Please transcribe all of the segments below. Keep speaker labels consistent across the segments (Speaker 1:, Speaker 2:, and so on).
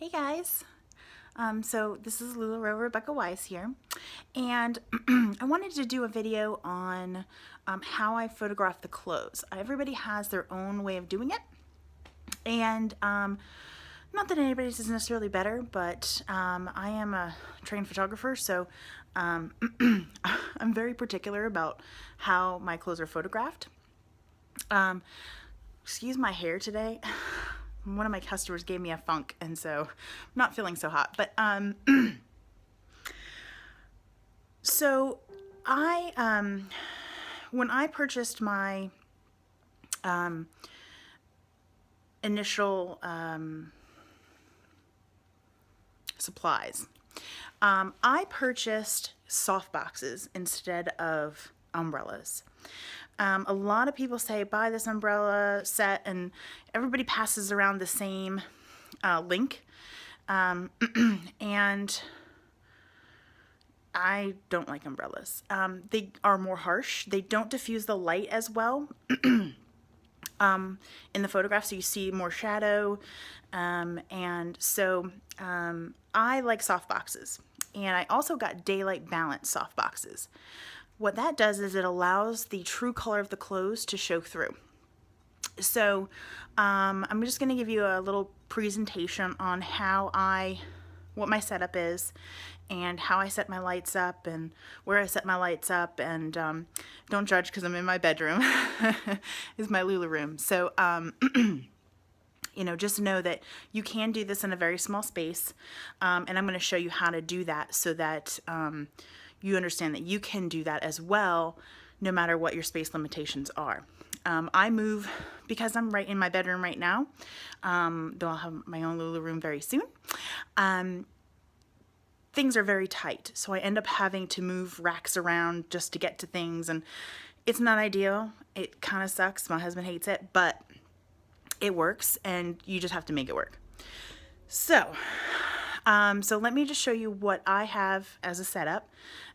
Speaker 1: Hey guys, so this is Lularoe Rebecca Wise here, and I wanted to do a video on how I photograph the clothes. Everybody has their own way of doing it, and not that anybody's is necessarily better, but I am a trained photographer, so I'm very particular about how my clothes are photographed. Excuse my hair today. One of my customers gave me a funk, and so I'm not feeling so hot. But so I when I purchased my initial supplies, I purchased soft boxes instead of umbrellas. A lot of people say buy this umbrella set, and everybody passes around the same link, and I don't like umbrellas. They are more harsh. They don't diffuse the light as well in the photograph, so you see more shadow, and so I like soft boxes. And I also got daylight balance soft boxes. What that does is it allows the true color of the clothes to show through. So I'm just going to give you a little presentation on what my setup is, and how I set my lights up, and where I set my lights up, and don't judge because I'm in my bedroom. Is my Lula room. So just know that you can do this in a very small space, and I'm going to show you how to do that so that you understand that you can do that as well, no matter what your space limitations are. I move because I'm right in my bedroom right now, though I'll have my own Lula room very soon. Things are very tight, so I end up having to move racks around just to get to things, and it's not ideal. It kind of sucks. My husband hates it, but it works, and you just have to make it work. So let me just show you what I have as a setup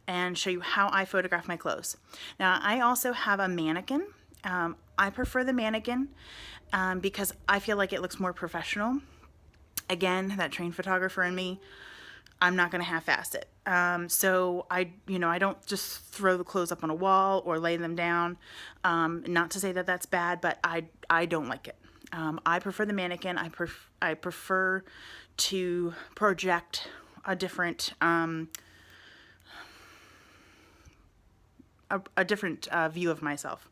Speaker 1: and show you how I photograph my clothes. Now, I also have a mannequin. I prefer the mannequin because I feel like it looks more professional. Again, that trained photographer in me, I'm not going to half-ass it. So I don't just throw the clothes up on a wall or lay them down. Not to say that that's bad, but I don't like it. I prefer the mannequin. I prefer to project a different view of myself.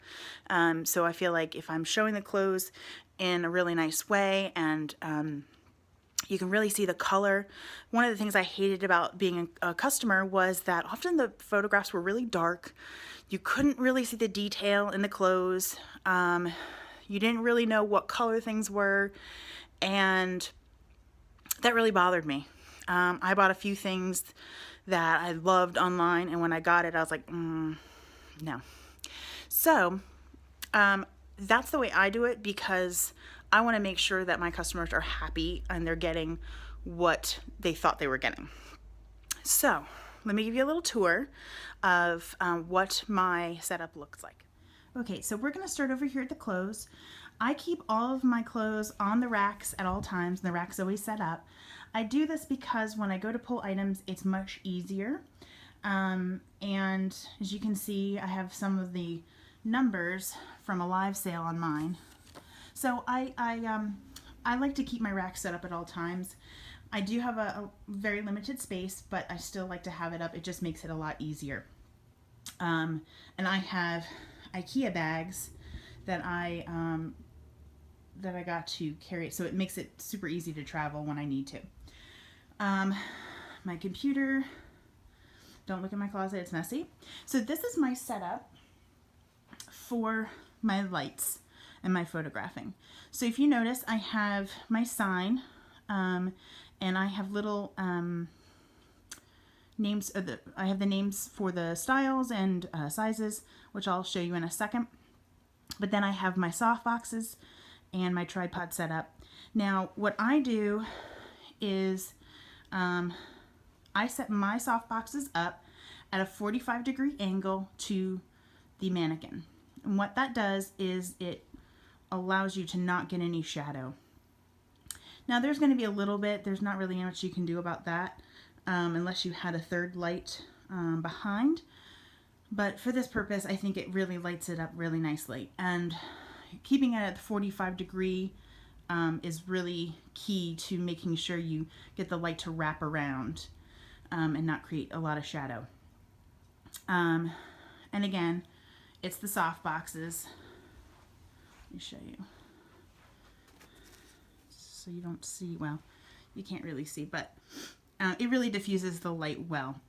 Speaker 1: So I feel like if I'm showing the clothes in a really nice way, and you can really see the color. One of the things I hated about being a customer was that often the photographs were really dark. You couldn't really see the detail in the clothes. You didn't really know what color things were, and that really bothered me. I bought a few things that I loved online, and when I got it, I was like, no. So that's the way I do it, because I want to make sure that my customers are happy and they're getting what they thought they were getting. So let me give you a little tour of what my setup looks like. Okay, so we're going to start over here at the clothes. I keep all of my clothes on the racks at all times, and the rack's always set up. I do this because when I go to pull items, it's much easier. And as you can see, I have some of the numbers from a live sale on mine. So I like to keep my rack set up at all times. I do have a very limited space, but I still like to have it up. It just makes it a lot easier. And I have IKEA bags that I got to carry, so it makes it super easy to travel when I need to. My computer. Don't look in my closet, it's messy. So this is my setup for my lights and my photographing. So if you notice, I have my sign, and I have little names. I have the names for the styles and sizes, which I'll show you in a second. But then I have my soft boxes and my tripod set up. Now, what I do is I set my soft boxes up at a 45-degree angle to the mannequin. And what that does is it allows you to not get any shadow. Now there's going to be a little bit, there's not really much you can do about that unless you had a third light behind. But for this purpose, I think it really lights it up really nicely. And keeping it at the 45 degree is really key to making sure you get the light to wrap around and not create a lot of shadow. And again, it's the soft boxes. Let me show you. So you don't see, well, you can't really see, but it really diffuses the light well.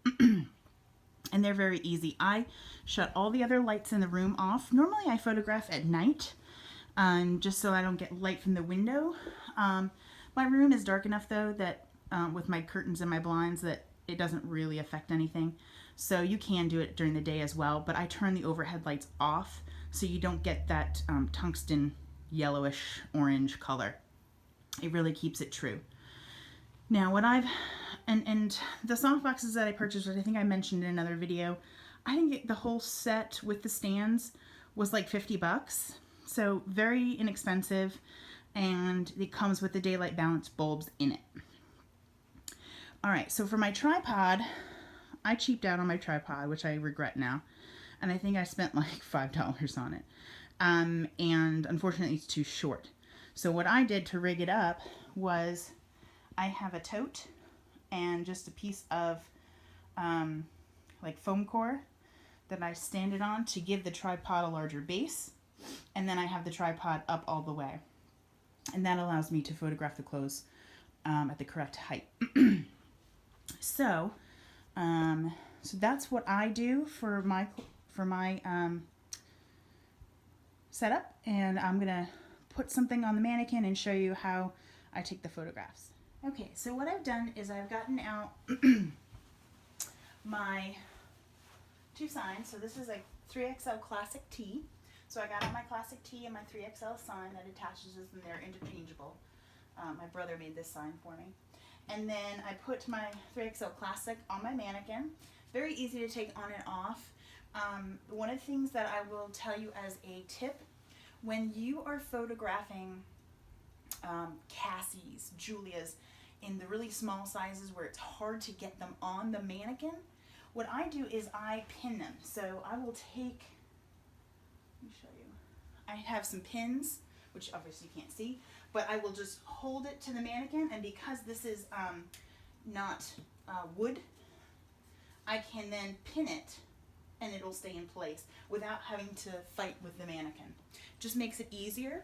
Speaker 1: And they're very easy. I shut all the other lights in the room off. Normally I photograph at night, just so I don't get light from the window. My room is dark enough though that with my curtains and my blinds that it doesn't really affect anything. So you can do it during the day as well, but I turn the overhead lights off so you don't get that tungsten yellowish orange color. It really keeps it true. Now what I've, and the soft boxes that I purchased, which I think I mentioned in another video, I think the whole set with the stands was like 50 bucks. So very inexpensive, and it comes with the daylight balance bulbs in it. All right, so for my tripod, I cheaped out on my tripod, which I regret now. And I think I spent like $5 on it. And unfortunately it's too short. So what I did to rig it up was I have a tote and just a piece of like foam core that I stand it on to give the tripod a larger base. And then I have the tripod up all the way. And that allows me to photograph the clothes at the correct height. So that's what I do for my setup, and I'm gonna put something on the mannequin and show you how I take the photographs. Okay, so what I've done is I've gotten out my two signs. So this is a 3XL classic tee. So I got out my classic tee and my 3XL sign that attaches, and they're interchangeable. My brother made this sign for me. And then I put my 3XL classic on my mannequin. Very easy to take on and off. One of the things that I will tell you as a tip, when you are photographing Cassie's, Julia's, in the really small sizes where it's hard to get them on the mannequin, what I do is I pin them. So I will take, let me show you. I have some pins, which obviously you can't see, but I will just hold it to the mannequin, and because this is not wood, I can then pin it and it'll stay in place without having to fight with the mannequin. Just makes it easier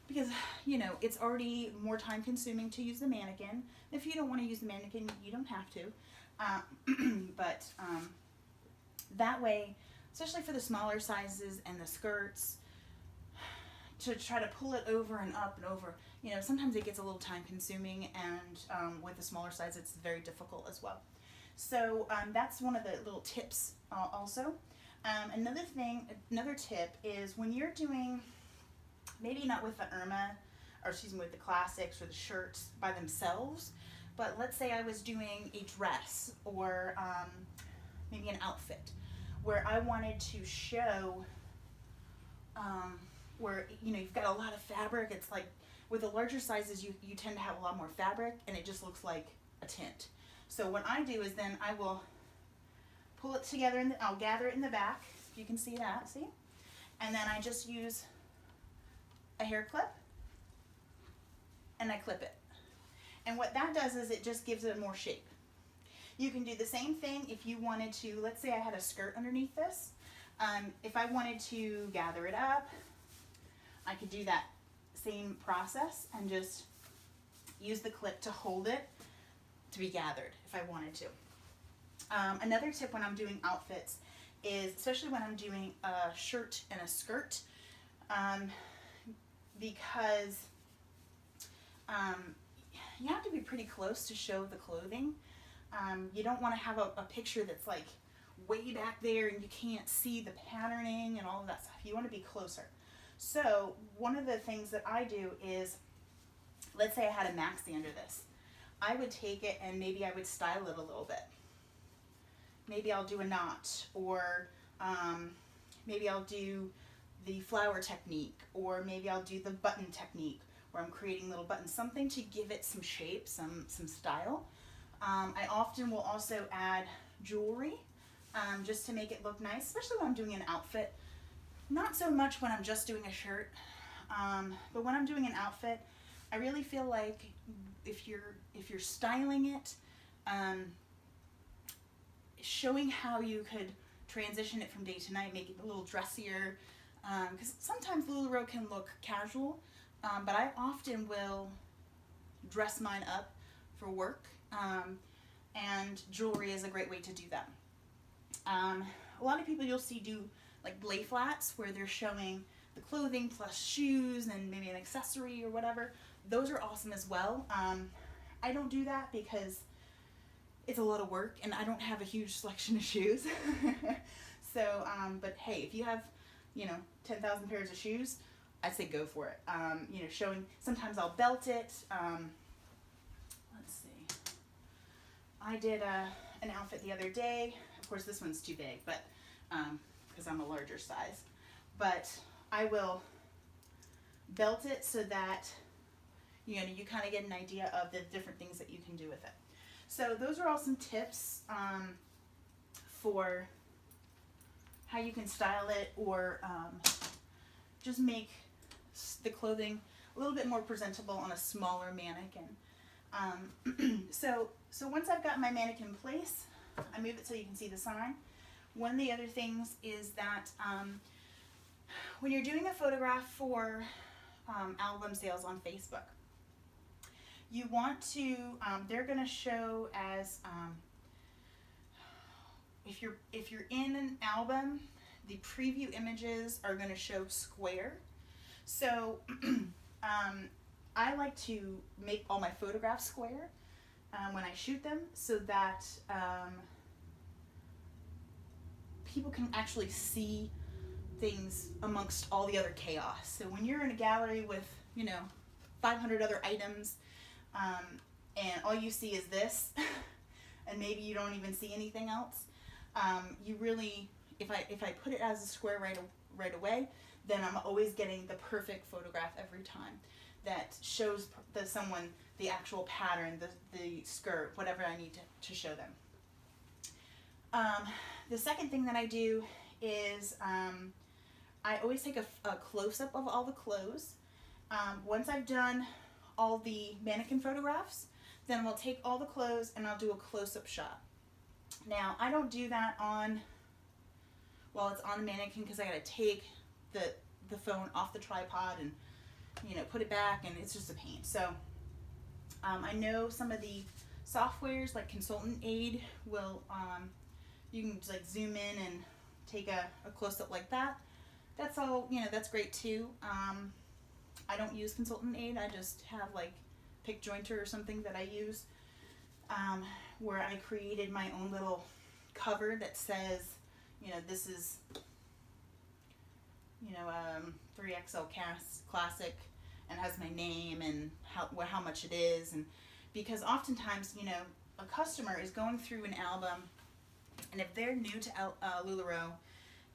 Speaker 1: because, you know, it's already more time consuming to use the mannequin. If you don't want to use the mannequin, you don't have to. But that way, especially for the smaller sizes and the skirts, to try to pull it over and up and over, you know, sometimes it gets a little time consuming, and with the smaller size it's very difficult as well. So that's one of the little tips also. Another tip is when you're doing, maybe not with the Irma, or excuse me, with the classics or the shirts by themselves, but let's say I was doing a dress or maybe an outfit where I wanted to show where, you know, you've got a lot of fabric. It's like with the larger sizes you tend to have a lot more fabric and it just looks like a tint. So what I do is then I will pull it together and I'll gather it in the back, if you can see that, see? And then I just use a hair clip and I clip it. And what that does is it just gives it more shape. You can do the same thing if you wanted to, let's say I had a skirt underneath this. If I wanted to gather it up, I could do that same process and just use the clip to hold it to be gathered if I wanted to. Another tip when I'm doing outfits is, especially when I'm doing a shirt and a skirt, because you have to be pretty close to show the clothing. You don't want to have a picture that's like way back there and you can't see the patterning and all of that stuff. You want to be closer. So one of the things that I do is, let's say I had a maxi under this. I would take it and maybe I would style it a little bit. Maybe I'll do a knot, or maybe I'll do the flower technique, or maybe I'll do the button technique, or I'm creating little buttons, something to give it some shape, some style. I often will also add jewelry just to make it look nice, especially when I'm doing an outfit. Not so much when I'm just doing a shirt, but when I'm doing an outfit, I really feel like if you're styling it, showing how you could transition it from day to night, make it a little dressier, because sometimes Lularoe can look casual, but I often will dress mine up for work, and jewelry is a great way to do that. A lot of people you'll see do like lay flats where they're showing the clothing plus shoes and maybe an accessory or whatever. Those are awesome as well. I don't do that because it's a lot of work and I don't have a huge selection of shoes. So, but hey, if you have, 10,000 pairs of shoes, I'd say go for it. Showing, sometimes I'll belt it. Let's see. I did an outfit the other day. Of course, this one's too big, but because I'm a larger size. But I will belt it so that you kind of get an idea of the different things that you can do with it. So those are all some tips for how you can style it, or just make the clothing a little bit more presentable on a smaller mannequin. So once I've got my mannequin in place, I move it so you can see the sign. One of the other things is that when you're doing a photograph for album sales on Facebook, you want to, they're going to show as, if you're in an album, the preview images are going to show square. So I like to make all my photographs square when I shoot them, so that people can actually see things amongst all the other chaos. So when you're in a gallery with 500 other items, and all you see is this, and maybe you don't even see anything else, you really, if I put it as a square right away, then I'm always getting the perfect photograph every time that shows someone the actual pattern, the skirt, whatever I need to show them. The second thing that I do is I always take a close-up of all the clothes. Once I've done all the mannequin photographs, then we'll take all the clothes and I'll do a close-up shot. Now, I don't do that while it's on the mannequin, because I gotta take the phone off the tripod and put it back, and it's just a pain. So I know some of the softwares like Consultant Aid will you can just like zoom in and take a close-up like that. That's all, that's great too. I don't use Consultant Aid. I just have like Pick Jointer or something that I use, where I created my own little cover that says, this is 3XL Classic, and has my name and how much it is. And because oftentimes a customer is going through an album, and if they're new to Lularoe,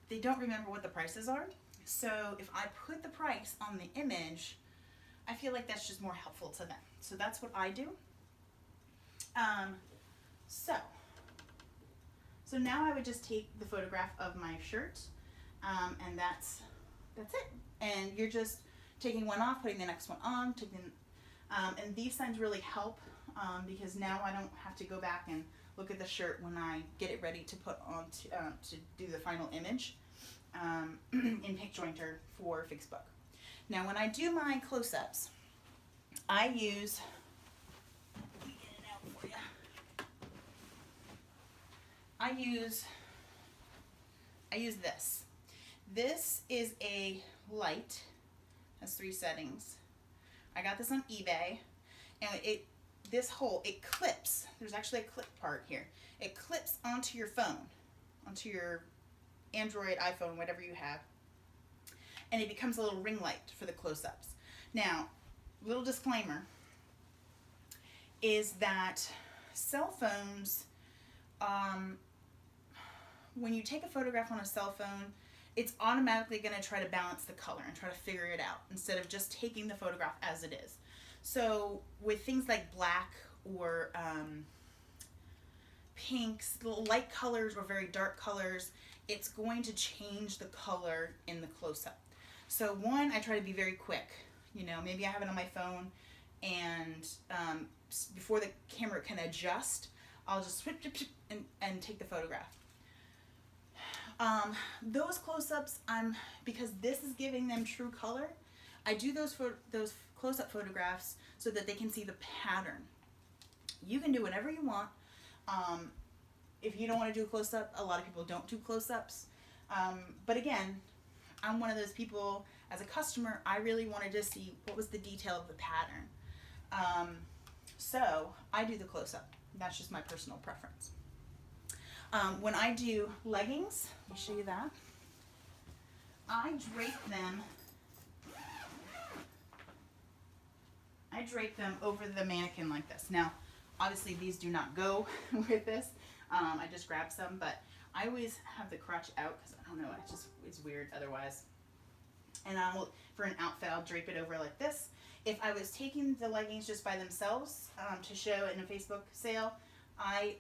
Speaker 1: they don't remember what the prices are. So if I put the price on the image, I feel like that's just more helpful to them. So that's what I do. So now I would just take the photograph of my shirt, and that's it. And you're just taking one off, putting the next one on, and these signs really help, because now I don't have to go back and look at the shirt when I get it ready to put on to do the final image in Pick Jointer for Facebook. Now when I do my close-ups, I use, let me get it out for you. I use this. This is a light, has 3 settings. I got this on eBay, and it clips. There's actually a clip part here. It clips onto your phone, onto your Android, iPhone, whatever you have, and it becomes a little ring light for the close-ups. Now, little disclaimer is that cell phones, when you take a photograph on a cell phone, it's automatically going to try to balance the color and try to figure it out instead of just taking the photograph as it is. So with things like black or pinks, light colors or very dark colors, it's going to change the color in the close-up. So one, I try to be very quick. You know, maybe I have it on my phone, and before the camera can adjust, I'll just swip and take the photograph. Those close-ups, because this is giving them true color, I do those close-up photographs so that they can see the pattern. You can do whatever you want. If you don't want to do a close-up, a lot of people don't do close-ups. But again, I'm one of those people, as a customer, I really wanted to see what was the detail of the pattern. So I do the close-up. That's just my personal preference. When I do leggings, let me show you that. I drape them over the mannequin like this. Now, obviously these do not go with this. I just grabbed some, but I always have the crotch out because I don't know, it's weird otherwise. And for an outfit, I'll drape it over like this. If I was taking the leggings just by themselves to show in a Facebook sale, I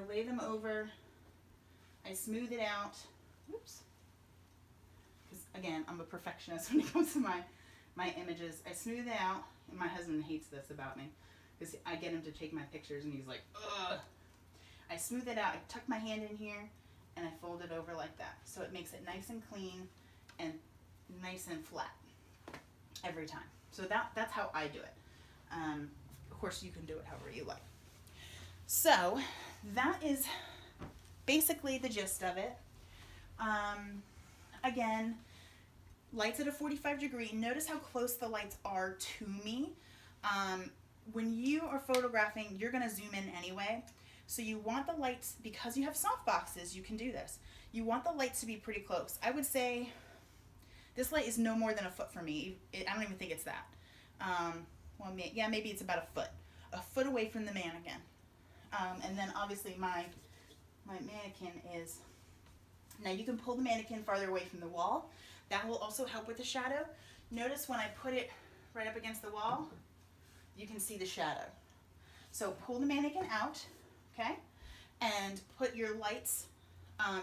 Speaker 1: lay them over, I smooth it out. Oops. Because again, I'm a perfectionist when it comes to my images. I smooth it out, and my husband hates this about me because I get him to take my pictures and he's like, ugh. I smooth it out, I tuck my hand in here, and I fold it over like that. So it makes it nice and clean and nice and flat every time. So that's how I do it. Of course, you can do it however you like. So that is basically the gist of it. Again, lights at a 45 degree. Notice how close the lights are to me. When you are photographing, you're going to zoom in anyway. So you want the lights, because you have soft boxes, you can do this. You want the lights to be pretty close. I would say this light is no more than a foot for me. I don't even think it's that. Well, yeah, maybe it's about a foot away from the mannequin. And then obviously my mannequin is, now you can pull the mannequin farther away from the wall. That will also help with the shadow. Notice when I put it right up against the wall, you can see the shadow. So pull the mannequin out, okay? And put your lights,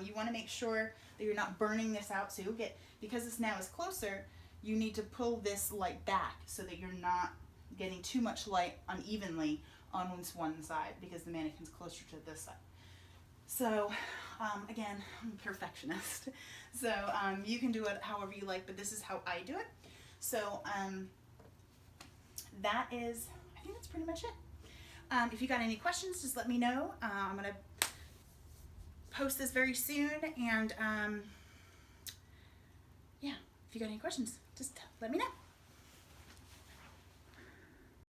Speaker 1: you want to make sure that you're not burning this out. So you'll get, because this now is closer, you need to pull this light back so that you're not getting too much light unevenly on one side, because the mannequin's closer to this side. So again, I'm a perfectionist. So you can do it however you like, but this is how I do it. So that is, I think that's pretty much it. If you got any questions, just let me know. I'm going to post this very soon, and yeah, if you got any questions, just let me know.